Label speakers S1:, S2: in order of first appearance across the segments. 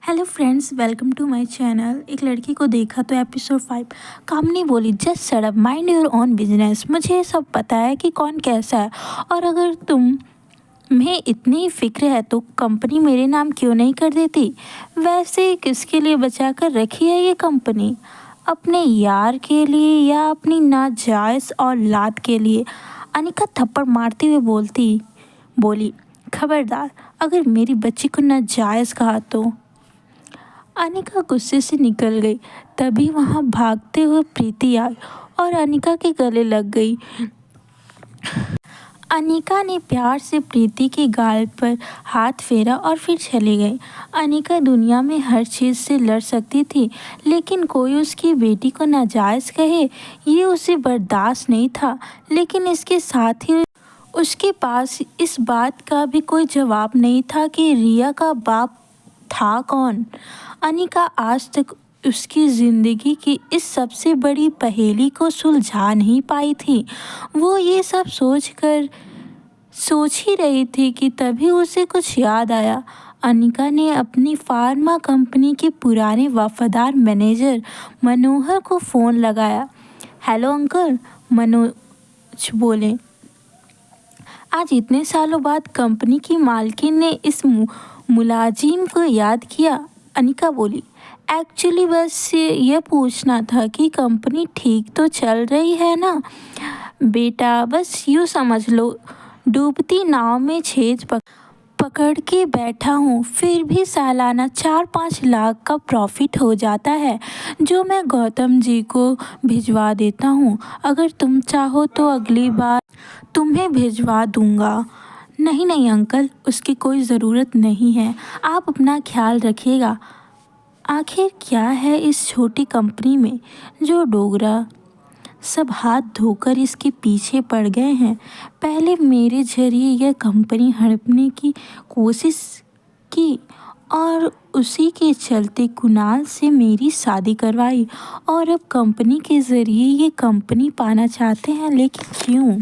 S1: Hello friends, welcome to my channel. एक लड़की को देखा तो एपिसोड 5। कामनी बोली, just shut up, mind your own business. मुझे ये सब पता है कि कौन कैसा है, और अगर तुम्हें इतनी फिक्र है तो कंपनी मेरे नाम क्यों नहीं कर देती। वैसे किसके लिए बचा कर रखी है ये कंपनी? अपने यार के लिए या अपनी नाजायज़ औलाद के लिए? अनिका थप्पड़ मारते हुए बोली, खबरदार अगर मेरी बच्ची को नाजायज़ कहा तो। अनिका गुस्से से निकल गई। तभी वहां भागते हुए प्रीति आई और अनिका के गले लग गई। अनिका ने प्यार से प्रीति के गाल पर हाथ फेरा और फिर चली गई। अनिका दुनिया में हर चीज़ से लड़ सकती थी, लेकिन कोई उसकी बेटी को नाजायज़ कहे ये उसे बर्दाश्त नहीं था। लेकिन इसके साथ ही उसके पास इस बात का भी कोई जवाब नहीं था कि रिया का बाप था कौन। अनिका आज तक उसकी ज़िंदगी की इस सबसे बड़ी पहेली को सुलझा नहीं पाई थी। वो ये सब सोच ही रही थी कि तभी उसे कुछ याद आया। अनिका ने अपनी फार्मा कंपनी के पुराने वफादार मैनेजर मनोहर को फ़ोन लगाया। हेलो अंकल, मनोज बोले। आज इतने सालों बाद कंपनी की मालकिन ने इस मुलाजिम को याद किया। अनिका बोली, एक्चुअली बस ये पूछना था कि कंपनी ठीक तो चल रही है ना बेटा। बस यूँ समझ लो, डूबती नाव में छेद पकड़ के बैठा हूँ, फिर भी सालाना 4-5 लाख का प्रॉफिट हो जाता है जो मैं गौतम जी को भिजवा देता हूँ। अगर तुम चाहो तो अगली बार तुम्हें भिजवा दूंगा। नहीं नहीं अंकल, उसकी कोई ज़रूरत नहीं है, आप अपना ख्याल रखिएगा। आखिर क्या है इस छोटी कंपनी में जो डोगरा सब हाथ धोकर इसके पीछे पड़ गए हैं। पहले मेरे जरिए यह कंपनी हड़पने की कोशिश की और उसी के चलते कुणाल से मेरी शादी करवाई, और अब कंपनी के ज़रिए ये कंपनी पाना चाहते हैं। लेकिन क्यों?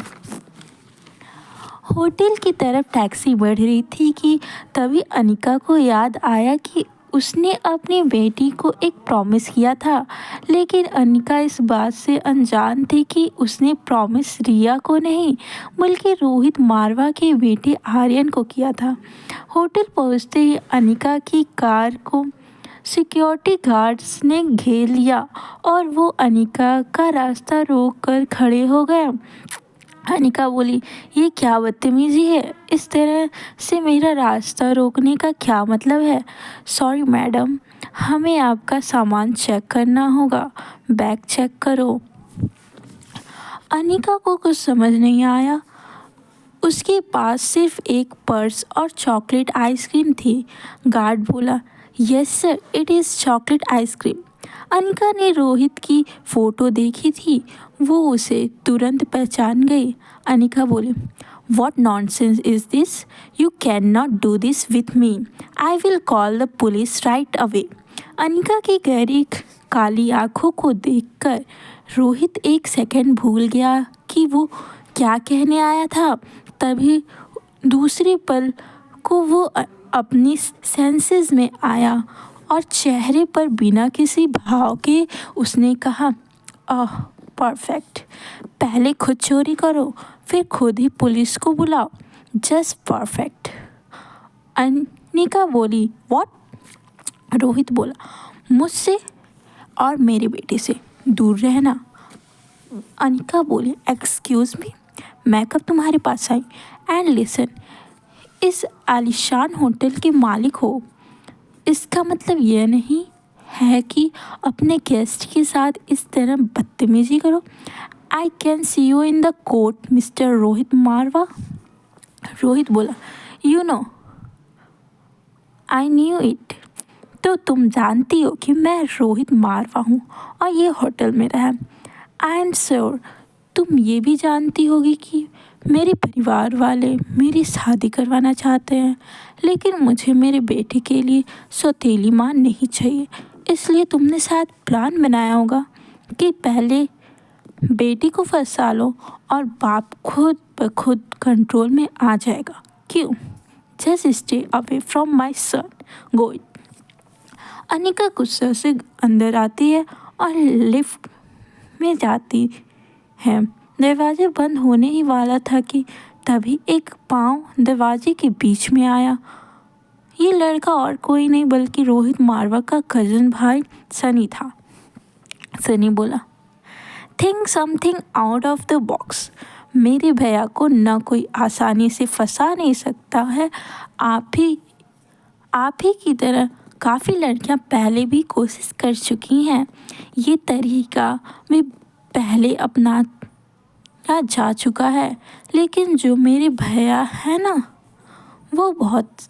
S1: होटल की तरफ टैक्सी बढ़ रही थी कि तभी अनिका को याद आया कि उसने अपनी बेटी को एक प्रॉमिस किया था। लेकिन अनिका इस बात से अनजान थी कि उसने प्रॉमिस रिया को नहीं बल्कि रोहित मारवा के बेटे आर्यन को किया था। होटल पहुंचते ही अनिका की कार को सिक्योरिटी गार्ड्स ने घेर लिया और वो अनिका का रास्ता रोक कर खड़े हो गए। अनिका बोली, ये क्या बदतमीजी है? इस तरह से मेरा रास्ता रोकने का क्या मतलब है? सॉरी मैडम, हमें आपका सामान चेक करना होगा। बैग चेक करो। अनिका को कुछ समझ नहीं आया। उसके पास सिर्फ एक पर्स और चॉकलेट आइसक्रीम थी। गार्ड बोला, yes sir, it is chocolate ice cream. Anika ने रोहित की फ़ोटो देखी थी, वो उसे तुरंत पहचान गई। अनिका बोली, what nonsense is this? You can not do this with me. I will call the police right away. Anika की गहरी काली आंखों को देखकर रोहित एक सेकंड भूल गया कि वो क्या कहने आया था। तभी दूसरे पल को वो अपनी सेंसेस में आया और चेहरे पर बिना किसी भाव के उसने कहा, आह परफेक्ट। पहले खुद चोरी करो, फिर खुद ही पुलिस को बुलाओ। Just perfect. अनिका बोली, व्हाट? रोहित बोला, मुझसे और मेरे बेटे से दूर रहना। अनिका बोली, एक्सक्यूज़ मी, मैं कब तुम्हारे पास आई? एंड लिसन, इस आलीशान होटल के मालिक हो, इसका मतलब यह नहीं है कि अपने गेस्ट के साथ इस तरह बदतमीजी करो। I can see you in the court mister Rohit Marwah. Rohit बोला, you know I knew it. तो तुम जानती हो कि मैं रोहित मारवा हूँ और ये होटल मेरा है। आई एम श्योर तुम ये भी जानती होगी कि मेरे परिवार वाले मेरी शादी करवाना चाहते हैं, लेकिन मुझे मेरे बेटे के लिए सौतेली माँ नहीं चाहिए। इसलिए तुमने शायद प्लान बनाया होगा कि पहले बेटी को फंसा लो और बाप खुद ब खुद कंट्रोल में आ जाएगा। क्यों? Just stay away from my son, go it. Anika गुस्से से अंदर आती है और लिफ्ट में जाती है। दरवाजा बंद होने ही वाला था कि तभी एक पाँव दरवाजे के बीच में आया। ये लड़का और कोई नहीं बल्कि रोहित मारवा का कजन भाई सनी था। सनी बोला, think something out of the box. मेरे भैया को न कोई आसानी से फंसा नहीं सकता है। आप ही की तरह काफ़ी लड़कियां पहले भी कोशिश कर चुकी हैं। ये तरीका भी पहले अपनाया जा चुका है, लेकिन जो मेरे भैया है ना, वो बहुत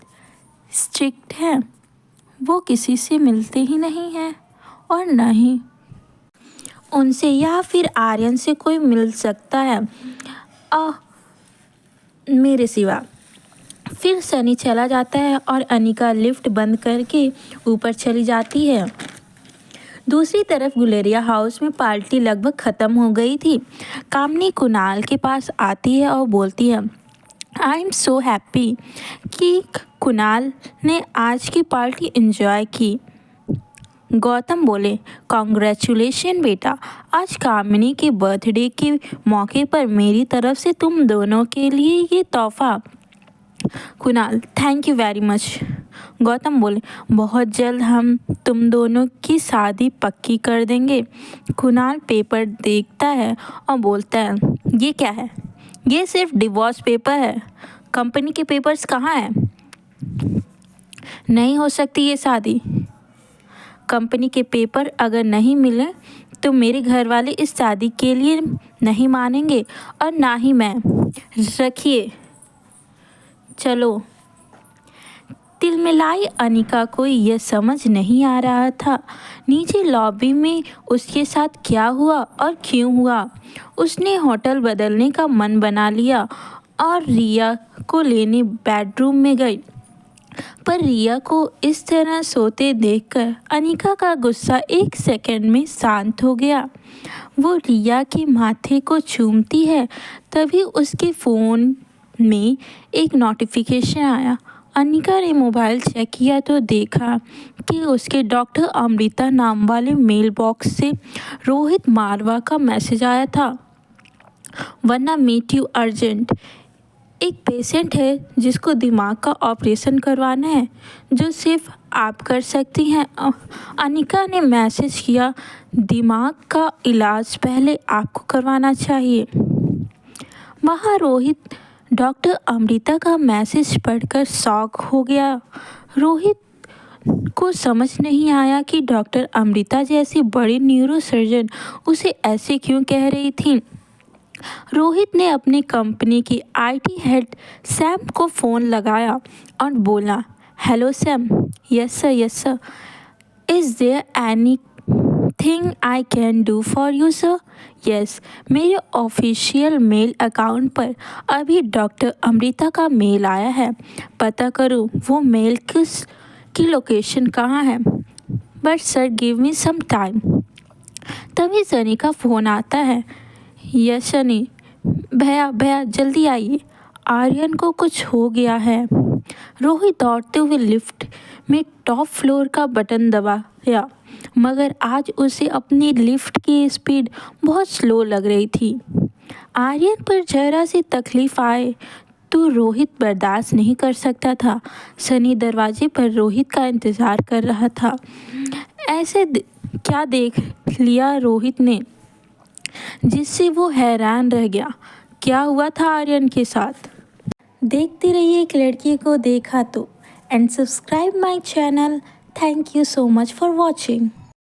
S1: स्ट्रिक्ट है। वो किसी से मिलते ही नहीं हैं और न ही उनसे या फिर आर्यन से कोई मिल सकता है मेरे सिवा। फिर सनी चला जाता है और अनिका लिफ्ट बंद करके ऊपर चली जाती है। दूसरी तरफ गुलेरिया हाउस में पार्टी लगभग ख़त्म हो गई थी। कामनी कुणाल के पास आती है और बोलती है, आई एम सो हैप्पी कि कुणाल ने आज की पार्टी एंजॉय की। गौतम बोले, कॉन्ग्रेचुलेशन बेटा, आज कामिनी के बर्थडे के मौके पर मेरी तरफ से तुम दोनों के लिए ये तोहफा। Kunal, thank you very much. Gautam बोले, बहुत जल्द हम तुम दोनों की शादी पक्की कर देंगे। कुणाल पेपर देखता है और बोलता है, ये क्या है? ये सिर्फ डिवोर्स पेपर है। कंपनी के पेपर्स कहाँ हैं? नहीं हो सकती ये शादी। कंपनी के पेपर अगर नहीं मिले तो मेरे घर वाले इस शादी के लिए नहीं मानेंगे और ना ही मैं। रखिए, चलो। तिलमिलाई अनिका को यह समझ नहीं आ रहा था नीचे लॉबी में उसके साथ क्या हुआ और क्यों हुआ। उसने होटल बदलने का मन बना लिया और रिया को लेने बेडरूम में गई, पर रिया को इस तरह सोते देखकर अनिका का गुस्सा एक सेकंड में शांत हो गया। वो रिया के माथे को चूमती है, तभी उसके फ़ोन में एक नोटिफिकेशन आया। अनिका ने मोबाइल चेक किया तो देखा कि उसके डॉक्टर अमृता नाम वाले मेल बॉक्स से रोहित मारवा का मैसेज आया था, वरना मीट यू अर्जेंट। एक पेशेंट है जिसको दिमाग का ऑपरेशन करवाना है, जो सिर्फ आप कर सकती हैं। अनिका ने मैसेज किया, दिमाग का इलाज पहले आपको करवाना चाहिए। वहाँ रोहित डॉक्टर अमृता का मैसेज पढ़कर शॉक हो गया। रोहित को समझ नहीं आया कि डॉक्टर अमृता जैसी बड़ी न्यूरोसर्जन उसे ऐसे क्यों कह रही थी। रोहित ने अपनी कंपनी की आईटी हेड सैम को फ़ोन लगाया और बोला, hello Sam. Yes sir. Is there anything I can do for you sir? Yes, मेरे ऑफिशियल मेल अकाउंट पर अभी डॉक्टर अमृता का मेल आया है। पता करो वो मेल की लोकेशन कहाँ है। But sir give me some time. तभी सनी का फ़ोन आता है। Yes Sunny. भैया जल्दी आइए, आर्यन को कुछ हो गया है। रोहित दौड़ते हुए लिफ्ट में टॉप फ्लोर का बटन दबाया, मगर आज उसे अपनी लिफ्ट की स्पीड बहुत स्लो लग रही थी। आर्यन पर जरा सी तकलीफ आए तो रोहित बर्दाश्त नहीं कर सकता था। सनी दरवाजे पर रोहित का इंतज़ार कर रहा था। ऐसे क्या देख लिया रोहित ने जिससे वो हैरान रह गया। क्या हुआ था आर्यन के साथ? देखते रहिए एक लड़की को देखा तो, and subscribe my channel. Thank you so much for watching.